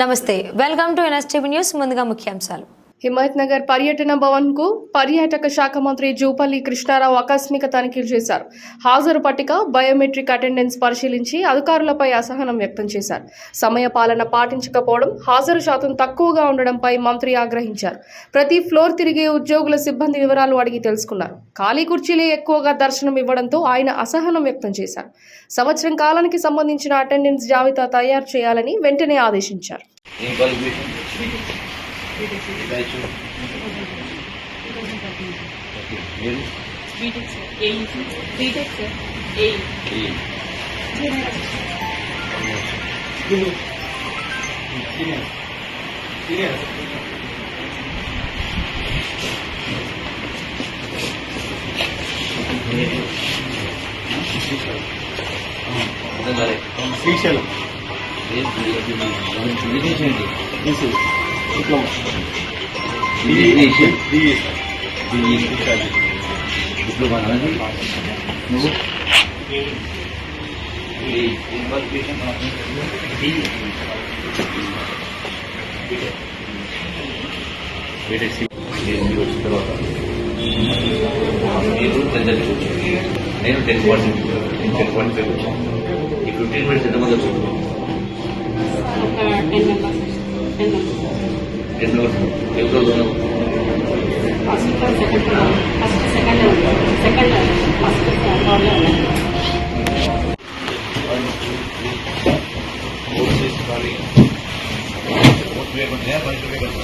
నమస్తే, welcome to NSTV news. ముందుగా ముఖ్యాంశాలు. హిమాయత్ నగర్ పర్యటన భవన్ కు పర్యాటక శాఖ మంత్రి జూపల్లి కృష్ణారావు ఆకస్మిక తనిఖీలు చేశారు. హాజరు పట్టిక, బయోమెట్రిక్ అటెండెన్స్ పరిశీలించి అధికారులపై అసహనం వ్యక్తం చేశారు. సమయ పాలన పాటించకపోవడం, హాజరు శాతం తక్కువగా ఉండడంపై మంత్రి ఆగ్రహించారు. ప్రతి ఫ్లోర్ తిరిగి ఉద్యోగుల సిబ్బంది వివరాలు అడిగి తెలుసుకున్నారు. ఖాళీ కుర్చీలే ఎక్కువగా దర్శనం ఇవ్వడంతో ఆయన అసహనం వ్యక్తం చేశారు. సంవత్సరం కాలానికి సంబంధించిన అటెండెన్స్ జాబితా తయారు చేయాలని వెంటనే ఆదేశించారు. డిప్లొమా నువ్వు వచ్చిన తర్వాత మీరు రిజల్ట్ నేను 10% నేను 10.5 వచ్చాను. ఈ 15 మినిట్స్ ఎంతమంది వచ్చారు? 10 మెంబర్స్. ఎవరు ఉన్నావు? ఓట్స్ వేసుకోవాలి. ఓట్ వేయకుండా